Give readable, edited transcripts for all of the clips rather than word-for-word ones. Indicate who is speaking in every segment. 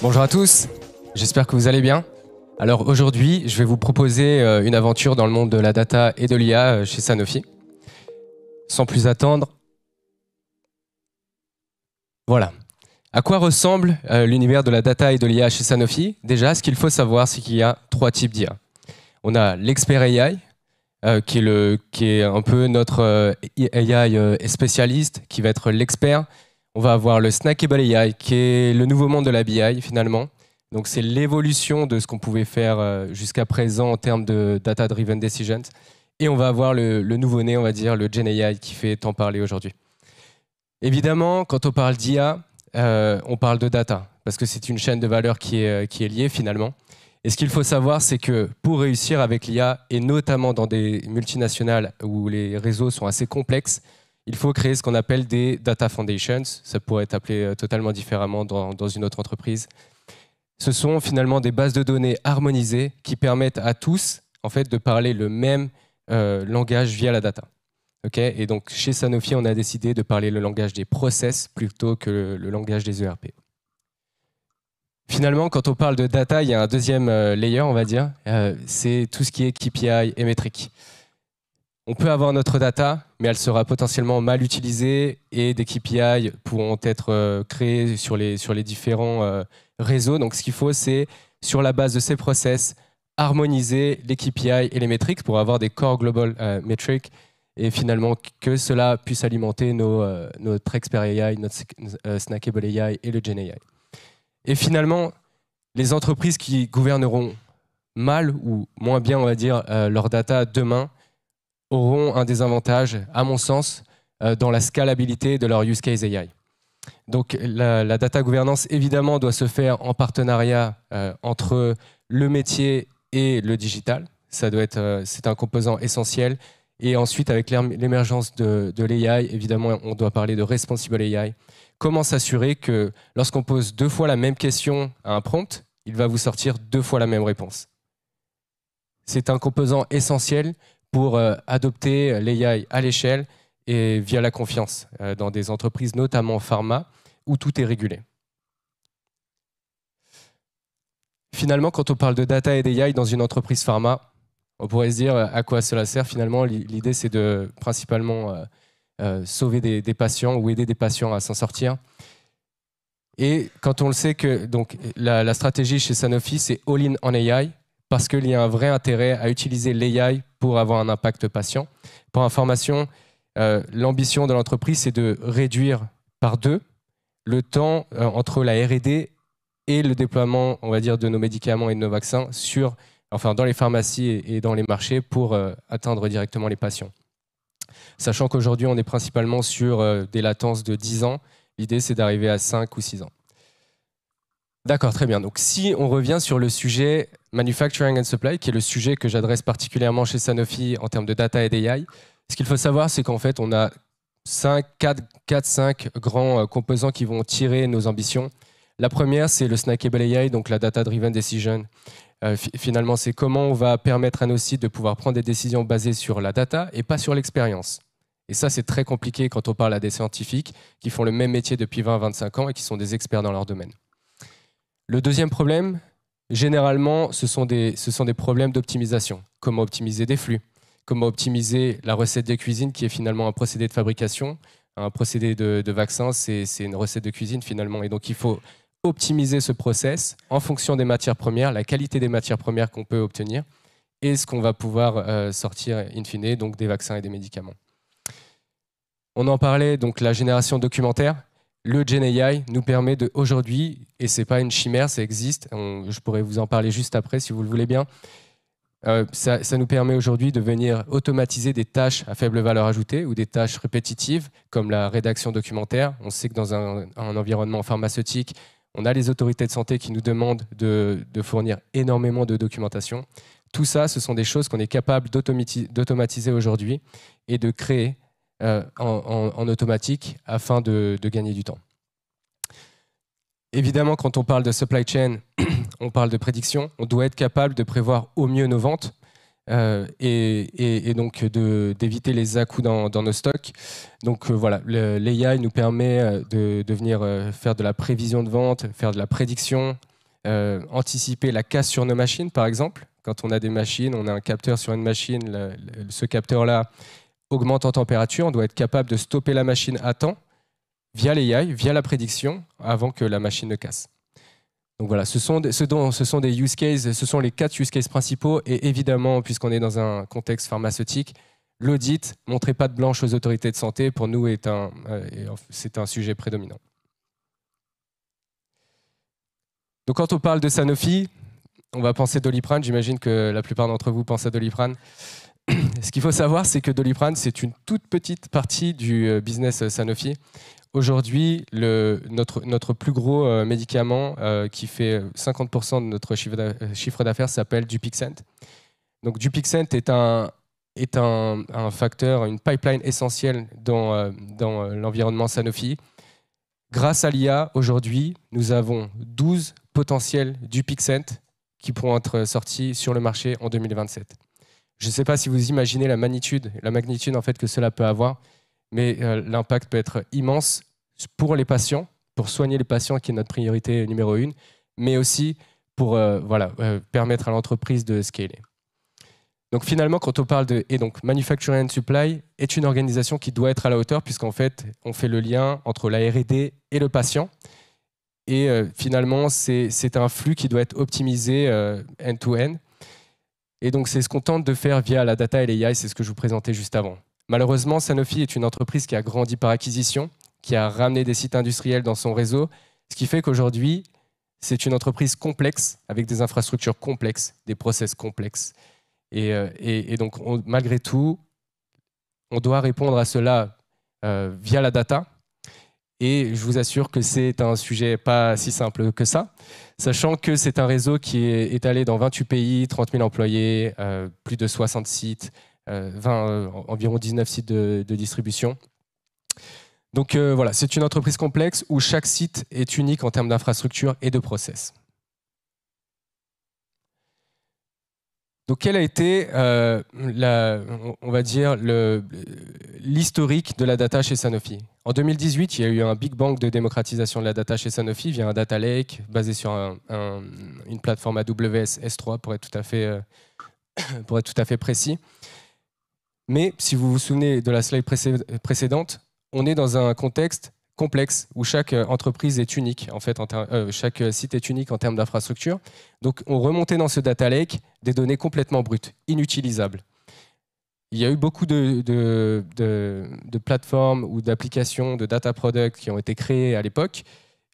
Speaker 1: Bonjour à tous, j'espère que vous allez bien. Alors aujourd'hui, je vais vous proposer une aventure dans le monde de la data et de l'IA chez Sanofi. Sans plus attendre, voilà. À quoi ressemble l'univers de la data et de l'IA chez Sanofi? Déjà, ce qu'il faut savoir, c'est qu'il y a 3 types d'IA. On a l'expert AI, qui est un peu notre AI spécialiste, qui va être l'expert. On va avoir le snackable AI, qui est le nouveau monde de la BI finalement. Donc c'est l'évolution de ce qu'on pouvait faire jusqu'à présent en termes de data-driven decisions. Et on va avoir le nouveau-né, on va dire, le Gen AI, qui fait tant parler aujourd'hui. Évidemment, quand on parle d'IA, on parle de data, parce que c'est une chaîne de valeur qui est liée finalement. Et ce qu'il faut savoir, c'est que pour réussir avec l'IA, et notamment dans des multinationales où les réseaux sont assez complexes, il faut créer ce qu'on appelle des data foundations. Ça pourrait être appelé totalement différemment dans une autre entreprise. Ce sont finalement des bases de données harmonisées qui permettent à tous en fait, de parler le même langage via la data. Okay, et donc chez Sanofi, on a décidé de parler le langage des process plutôt que le langage des ERP. Finalement, quand on parle de data, il y a un deuxième layer, on va dire, c'est tout ce qui est KPI et métriques. On peut avoir notre data, mais elle sera potentiellement mal utilisée et des KPI pourront être créés sur les différents réseaux. Donc ce qu'il faut, c'est, sur la base de ces process, harmoniser les KPI et les métriques pour avoir des core global metrics et finalement que cela puisse alimenter notre expert AI, notre snackable AI et le Gen AI. Et finalement, les entreprises qui gouverneront mal ou moins bien, on va dire, leur data demain auront un désavantage, à mon sens, dans la scalabilité de leur use case AI. Donc la data gouvernance, évidemment, doit se faire en partenariat entre le métier et le digital. C'est un composant essentiel. Et ensuite, avec l'émergence de l'AI, évidemment, on doit parler de responsible AI. Comment s'assurer que lorsqu'on pose 2 fois la même question à un prompt, il va vous sortir 2 fois la même réponse? C'est un composant essentiel pour adopter l'AI à l'échelle et via la confiance dans des entreprises, notamment pharma, où tout est régulé. Finalement, quand on parle de data et d'AI dans une entreprise pharma, on pourrait se dire à quoi cela sert finalement. L'idée, c'est de principalement sauver des patients ou aider des patients à s'en sortir. Et quand on le sait que donc, la stratégie chez Sanofi, c'est all-in on AI, parce qu'il y a un vrai intérêt à utiliser l'AI pour avoir un impact patient. Pour information, l'ambition de l'entreprise, c'est de réduire par 2 le temps entre la R&D et le déploiement, on va dire, de nos médicaments et de nos vaccins dans les pharmacies et dans les marchés pour atteindre directement les patients. Sachant qu'aujourd'hui, on est principalement sur des latences de 10 ans. L'idée, c'est d'arriver à 5 ou 6 ans. D'accord, très bien. Donc, si on revient sur le sujet Manufacturing and Supply, qui est le sujet que j'adresse particulièrement chez Sanofi en termes de data et d'AI, ce qu'il faut savoir, c'est qu'en fait, on a 4-5 grands composants qui vont tirer nos ambitions. La première, c'est le snackable AI, donc la data-driven decision. Finalement, c'est comment on va permettre à nos sites de pouvoir prendre des décisions basées sur la data et pas sur l'expérience. Et ça, c'est très compliqué quand on parle à des scientifiques qui font le même métier depuis 20-25 ans et qui sont des experts dans leur domaine. Le deuxième problème, généralement, ce sont des problèmes d'optimisation. Comment optimiser des flux? Comment optimiser la recette de cuisine qui est finalement un procédé de fabrication? Un procédé de vaccin, c'est une recette de cuisine finalement. Et donc, il faut optimiser ce process en fonction des matières premières, la qualité des matières premières qu'on peut obtenir et ce qu'on va pouvoir sortir in fine, donc des vaccins et des médicaments. On en parlait, donc la génération documentaire. Le Gen AI nous permet aujourd'hui, et ce n'est pas une chimère, ça existe, je pourrais vous en parler juste après si vous le voulez bien, ça nous permet aujourd'hui de venir automatiser des tâches à faible valeur ajoutée ou des tâches répétitives comme la rédaction documentaire. On sait que dans un environnement pharmaceutique, on a les autorités de santé qui nous demandent de fournir énormément de documentation. Tout ça, ce sont des choses qu'on est capable d'automatiser aujourd'hui et de créer en automatique afin de gagner du temps. Évidemment, quand on parle de supply chain, on parle de prédiction. On doit être capable de prévoir au mieux nos ventes et donc d'éviter les à-coups dans nos stocks. Donc voilà, l'AI nous permet de venir faire de la prévision de vente, faire de la prédiction, anticiper la casse sur nos machines, par exemple. Quand on a des machines, on a un capteur sur une machine, ce capteur-là augmente en température, on doit être capable de stopper la machine à temps via l'AI, via la prédiction, avant que la machine ne casse. Donc voilà, ce sont des use cases, ce sont les 4 use cases principaux, et évidemment, puisqu'on est dans un contexte pharmaceutique, l'audit, montrer patte blanche aux autorités de santé, pour nous, c'est un sujet prédominant. Donc quand on parle de Sanofi, on va penser Doliprane, j'imagine que la plupart d'entre vous pensent à Doliprane. Ce qu'il faut savoir, c'est que Doliprane, c'est une toute petite partie du business Sanofi. Aujourd'hui, notre plus gros médicament qui fait 50% de notre chiffre d'affaires s'appelle Dupixent. Donc Dupixent est un facteur, une pipeline essentielle dans l'environnement Sanofi. Grâce à l'IA, aujourd'hui, nous avons 12 potentiels Dupixent qui pourront être sortis sur le marché en 2027. Je ne sais pas si vous imaginez la magnitude en fait, que cela peut avoir, mais l'impact peut être immense pour les patients, pour soigner les patients, qui est notre priorité numéro 1, mais aussi pour permettre à l'entreprise de scaler. Donc finalement, quand on parle de... Et donc, Manufacturing and Supply est une organisation qui doit être à la hauteur, puisqu'en fait, on fait le lien entre la R&D et le patient. Et finalement, c'est un flux qui doit être optimisé end-to-end. Et donc, c'est ce qu'on tente de faire via la data et l'AI, c'est ce que je vous présentais juste avant. Malheureusement, Sanofi est une entreprise qui a grandi par acquisition, qui a ramené des sites industriels dans son réseau, ce qui fait qu'aujourd'hui, c'est une entreprise complexe, avec des infrastructures complexes, des process complexes. Et donc, malgré tout, on doit répondre à cela via la data. Et je vous assure que c'est un sujet pas si simple que ça, sachant que c'est un réseau qui est étalé dans 28 pays, 30 000 employés, plus de 60 sites, environ 19 sites de distribution. Donc voilà, c'est une entreprise complexe où chaque site est unique en termes d'infrastructure et de process. Donc, quel a été, on va dire, l'historique de la data chez Sanofi? En 2018, il y a eu un big bang de démocratisation de la data chez Sanofi via un data lake basé sur une plateforme AWS S3 pour être tout à fait précis. Mais si vous vous souvenez de la slide précédente, on est dans un contexte complexe où chaque entreprise est unique, en fait, chaque site est unique en termes d'infrastructure. Donc, on remontait dans ce data lake des données complètement brutes, inutilisables. Il y a eu beaucoup de plateformes ou d'applications, de data products qui ont été créées à l'époque,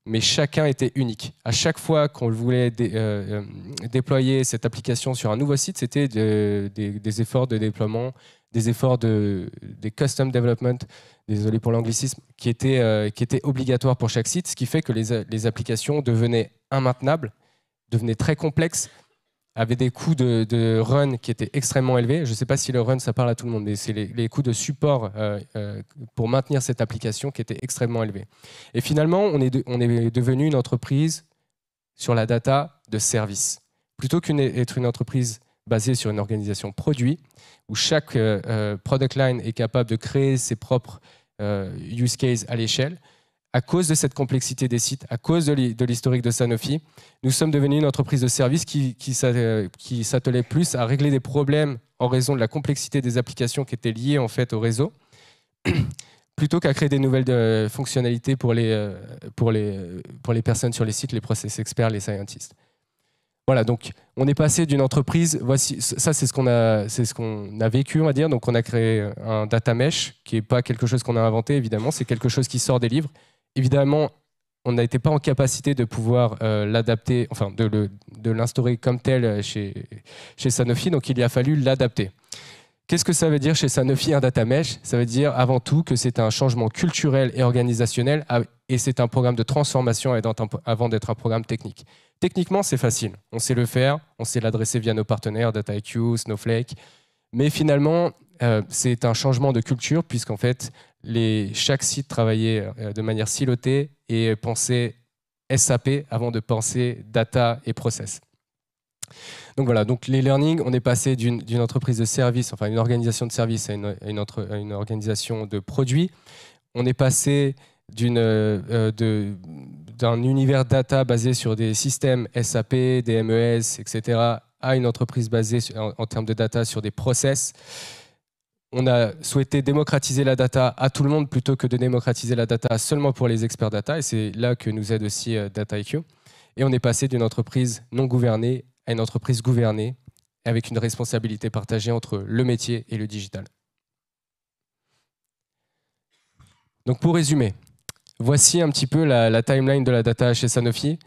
Speaker 1: mais chacun était unique. À chaque fois qu'on voulait déployer cette application sur un nouveau site, c'était des efforts de déploiement, des efforts des custom development, désolé pour l'anglicisme, qui étaient obligatoires pour chaque site, ce qui fait que les applications devenaient immaintenables, devenaient très complexes, avaient des coûts de run qui étaient extrêmement élevés. Je ne sais pas si le run, ça parle à tout le monde, mais c'est les coûts de support pour maintenir cette application qui étaient extrêmement élevés. Et finalement, on est devenu une entreprise sur la data de service. Plutôt qu'être une entreprise basée sur une organisation produit, où chaque product line est capable de créer ses propres use cases à l'échelle, à cause de cette complexité des sites, à cause de l'historique de Sanofi, nous sommes devenus une entreprise de service qui s'attelait plus à régler des problèmes en raison de la complexité des applications qui étaient liées en fait au réseau, plutôt qu'à créer des nouvelles fonctionnalités pour les personnes sur les sites, les process experts, les scientists. Voilà, donc on est passé d'une entreprise, voici, ça c'est ce qu'on a vécu, on va dire, donc on a créé un data mesh, qui n'est pas quelque chose qu'on a inventé, évidemment, c'est quelque chose qui sort des livres. Évidemment, on n'était pas en capacité de pouvoir l'adapter, enfin de l'instaurer comme tel chez Sanofi, donc il a fallu l'adapter. Qu'est-ce que ça veut dire chez Sanofi, un data mesh? Ça veut dire avant tout que c'est un changement culturel et organisationnel, et c'est un programme de transformation avant d'être un programme technique. Techniquement, c'est facile. On sait le faire, on sait l'adresser via nos partenaires, DataIQ, Snowflake. Mais finalement, c'est un changement de culture puisqu'en fait, chaque site travaillait de manière silotée et pensait SAP avant de penser data et process. Donc voilà, donc les learnings, on est passé d'une entreprise de service, enfin une organisation de service à une organisation de produits. On est passé d'un univers data basé sur des systèmes SAP, des MES, etc., à une entreprise basée en termes de data sur des process. On a souhaité démocratiser la data à tout le monde plutôt que de démocratiser la data seulement pour les experts data. Et c'est là que nous aide aussi Dataiku. Et on est passé d'une entreprise non gouvernée à une entreprise gouvernée avec une responsabilité partagée entre le métier et le digital. Donc pour résumer, voici un petit peu la timeline de la data chez Sanofi.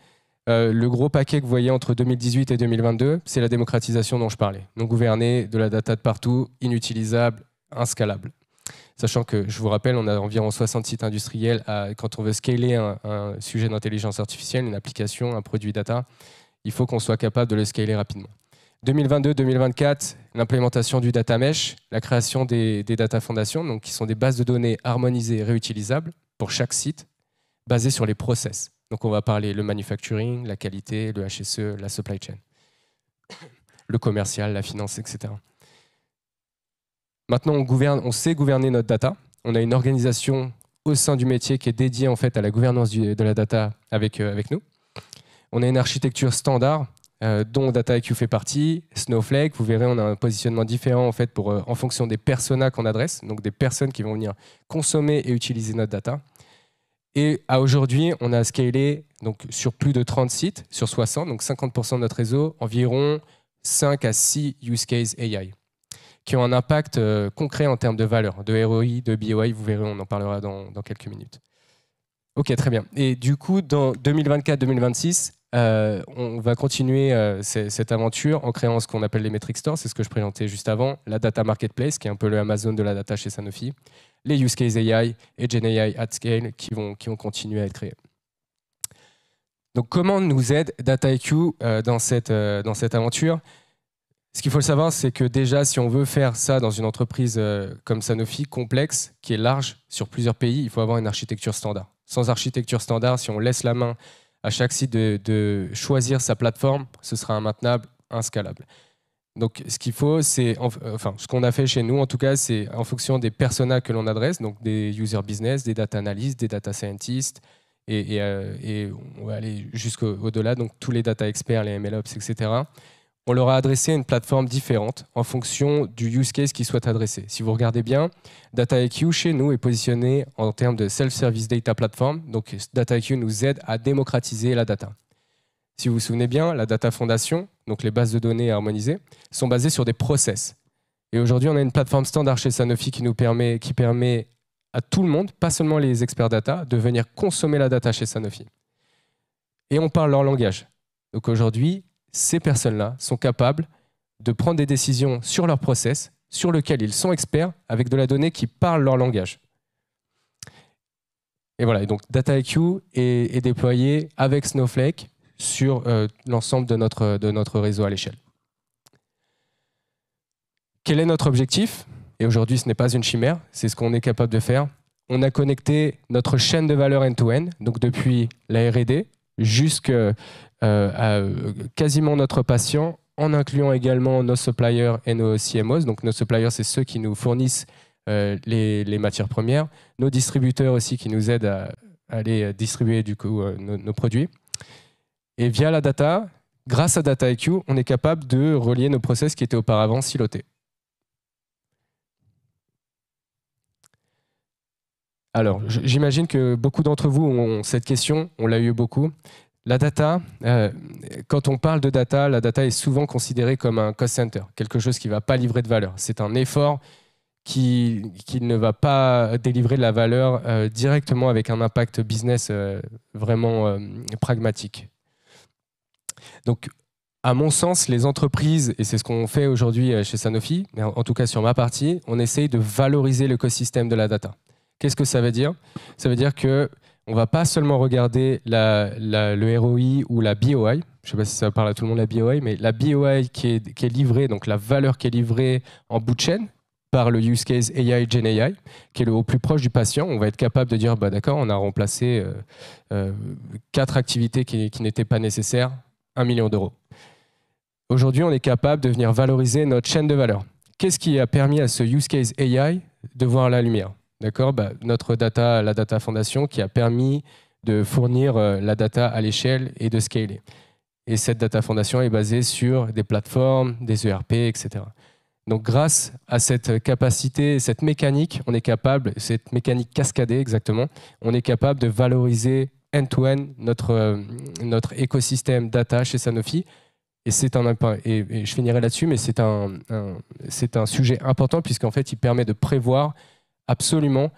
Speaker 1: Le gros paquet que vous voyez entre 2018 et 2022, c'est la démocratisation dont je parlais. Non gouvernée, de la data de partout, inutilisable, inscalable. Sachant que, je vous rappelle, on a environ 60 sites industriels. Quand on veut scaler un sujet d'intelligence artificielle, une application, un produit data, il faut qu'on soit capable de le scaler rapidement. 2022-2024, l'implémentation du data mesh, la création des data fondations, donc qui sont des bases de données harmonisées et réutilisables pour chaque site, basées sur les process. Donc on va parler le manufacturing, la qualité, le HSE, la supply chain, le commercial, la finance, etc. Maintenant, on sait gouverner notre data. On a une organisation au sein du métier qui est dédiée en fait à la gouvernance de la data avec nous. On a une architecture standard dont Dataiku fait partie, Snowflake. Vous verrez, on a un positionnement différent en fait en fonction des personas qu'on adresse, donc des personnes qui vont venir consommer et utiliser notre data. Et à aujourd'hui, on a scalé donc, sur plus de 30 sites, sur 60, donc 50% de notre réseau, environ 5 à 6 use cases AI, qui ont un impact concret en termes de valeur, de ROI, de BOI, vous verrez, on en parlera dans quelques minutes. Ok, très bien. Et du coup, dans 2024-2026, on va continuer cette aventure en créant ce qu'on appelle les metric stores, c'est ce que je présentais juste avant, la data marketplace, qui est un peu le Amazon de la data chez Sanofi, les use case AI et Gen AI at scale qui vont continuer à être créés. Donc, comment nous aide Dataiku dans cette aventure? Ce qu'il faut le savoir, c'est que déjà, si on veut faire ça dans une entreprise comme Sanofi, complexe, qui est large sur plusieurs pays, il faut avoir une architecture standard. Sans architecture standard, si on laisse la main à chaque site de choisir sa plateforme, ce sera immaintenable, inscalable. Donc, ce qu'il faut, c'est, enfin, ce qu'on a fait chez nous, en tout cas, c'est en fonction des personas que l'on adresse, donc des user business, des data analysts, des data scientists, et on va aller jusqu'au-delà, donc tous les data experts, les MLOps, etc. On leur a adressé une plateforme différente en fonction du use case qu'ils souhaitent adresser. Si vous regardez bien, Dataiku chez nous est positionné en termes de self-service data platform. Donc, Dataiku nous aide à démocratiser la data. Si vous vous souvenez bien, la data fondation, donc les bases de données harmonisées, sont basées sur des process. Et aujourd'hui, on a une plateforme standard chez Sanofi qui permet à tout le monde, pas seulement les experts data, de venir consommer la data chez Sanofi. Et on parle leur langage. Donc aujourd'hui, ces personnes-là sont capables de prendre des décisions sur leur process, sur lequel ils sont experts, avec de la donnée qui parle leur langage. Et voilà, et donc Dataiku est déployé avec Snowflake sur l'ensemble de notre réseau à l'échelle. Quel est notre objectif? Et aujourd'hui, ce n'est pas une chimère, c'est ce qu'on est capable de faire. On a connecté notre chaîne de valeur end-to-end, donc depuis la R&D jusqu'à quasiment notre patient, en incluant également nos suppliers et nos CMOs. Donc nos suppliers, c'est ceux qui nous fournissent les matières premières, nos distributeurs aussi qui nous aident à aller distribuer du coup nos produits. Et via la data, grâce à Dataiku, on est capable de relier nos process qui étaient auparavant silotés. Alors, j'imagine que beaucoup d'entre vous ont cette question, on l'a eu beaucoup. La data, quand on parle de data, la data est souvent considérée comme un cost center, quelque chose qui ne va pas livrer de valeur. C'est un effort qui ne va pas délivrer de la valeur directement avec un impact business vraiment pragmatique. Donc, à mon sens, les entreprises, et c'est ce qu'on fait aujourd'hui chez Sanofi, mais en tout cas sur ma partie, on essaye de valoriser l'écosystème de la data. Qu'est-ce que ça veut dire? Ça veut dire qu'on ne va pas seulement regarder le ROI ou la BOI, je ne sais pas si ça parle à tout le monde la BOI, mais la BOI qui est livrée, donc la valeur qui est livrée en bout de chaîne par le use case AI, Gen AI, qui est au plus proche du patient. On va être capable de dire, bah, d'accord, on a remplacé 4 activités qui n'étaient pas nécessaires, 1 million d'euros. Aujourd'hui, on est capable de venir valoriser notre chaîne de valeur. Qu'est-ce qui a permis à ce use case AI de voir la lumière? D'accord, bah, notre data, la data fondation qui a permis de fournir la data à l'échelle et de scaler. Et cette data fondation est basée sur des plateformes, des ERP, etc. Donc grâce à cette capacité, cette mécanique, on est capable, cette mécanique cascadée exactement, on est capable de valoriser end-to-end notre écosystème data chez Sanofi. Et je finirai là-dessus, mais c'est un sujet important puisqu'en fait, il permet de prévoir absolument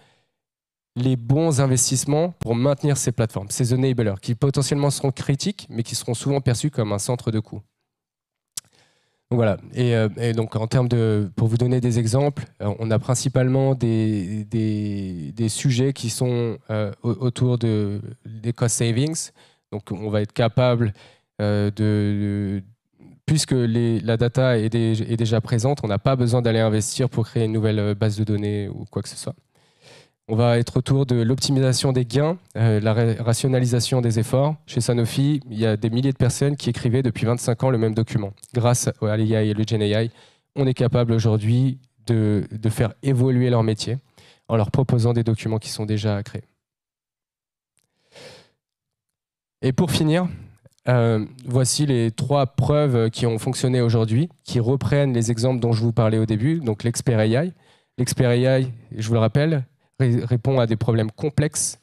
Speaker 1: les bons investissements pour maintenir ces plateformes, ces enablers, qui potentiellement seront critiques, mais qui seront souvent perçus comme un centre de coût. Donc voilà. Et donc en termes pour vous donner des exemples, on a principalement des sujets qui sont autour des cost savings. Donc on va être capable puisque la data est déjà présente, on n'a pas besoin d'aller investir pour créer une nouvelle base de données ou quoi que ce soit. On va être autour de l'optimisation des gains, la rationalisation des efforts. Chez Sanofi, il y a des milliers de personnes qui écrivaient depuis 25 ans le même document. Grâce à l'AI et le GenAI, on est capable aujourd'hui de faire évoluer leur métier en leur proposant des documents qui sont déjà créés. Et pour finir, voici les 3 preuves qui ont fonctionné aujourd'hui, qui reprennent les exemples dont je vous parlais au début, donc l'expert AI. L'expert AI, je vous le rappelle, répond à des problèmes complexes,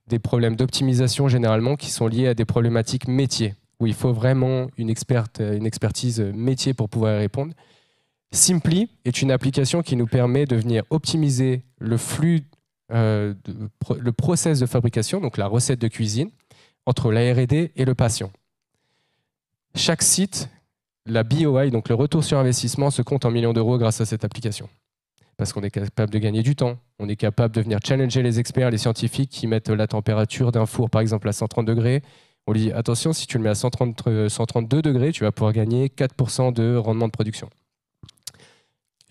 Speaker 1: des problèmes d'optimisation généralement qui sont liés à des problématiques métiers, où il faut vraiment une expertise métier pour pouvoir y répondre. Simply est une application qui nous permet de venir optimiser le flux, le process de fabrication, donc la recette de cuisine, entre la R&D et le patient. Chaque site, la BOI, donc le retour sur investissement, se compte en millions d'euros grâce à cette application. Parce qu'on est capable de gagner du temps, on est capable de venir challenger les experts, les scientifiques qui mettent la température d'un four, par exemple, à 130 degrés. On lui dit, attention, si tu le mets à 132 degrés, tu vas pouvoir gagner 4% de rendement de production.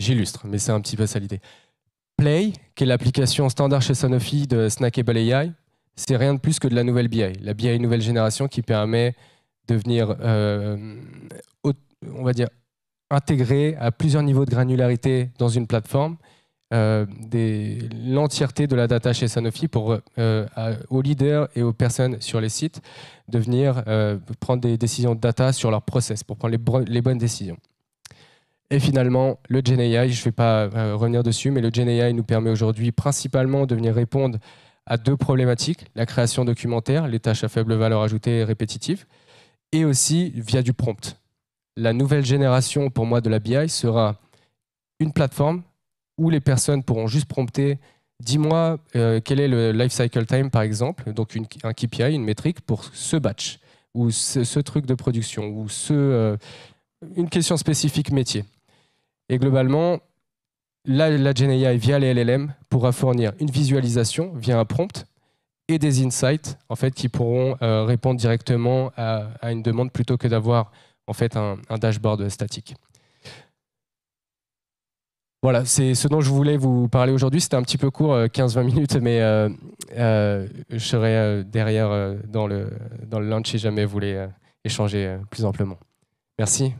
Speaker 1: J'illustre, mais c'est un petit peu ça l'idée. Play, qui est l'application standard chez Sanofi de Snackable AI, c'est rien de plus que de la nouvelle BI. La BI nouvelle génération qui permet de venir, on va dire, intégrer à plusieurs niveaux de granularité dans une plateforme l'entièreté de la data chez Sanofi pour aux leaders et aux personnes sur les sites de venir prendre des décisions de data sur leur process pour prendre les bonnes décisions. Et finalement, le GenAI, je ne vais pas revenir dessus, mais le GenAI nous permet aujourd'hui principalement de venir répondre à 2 problématiques, la création documentaire, les tâches à faible valeur ajoutée et répétitives, et aussi via du prompt. La nouvelle génération, pour moi, de la BI sera une plateforme où les personnes pourront juste prompter « Dis-moi quel est le life cycle time, par exemple », donc un KPI, une métrique pour ce batch, ou ce truc de production, ou une question spécifique métier. Et globalement, la GenAI via les LLM pourra fournir une visualisation via un prompt et des insights en fait, qui pourront répondre directement à une demande plutôt que d'avoir en fait, un dashboard statique. Voilà, c'est ce dont je voulais vous parler aujourd'hui. C'était un petit peu court, 15-20 minutes, mais je serai derrière dans le lunch si jamais vous voulez échanger plus amplement. Merci.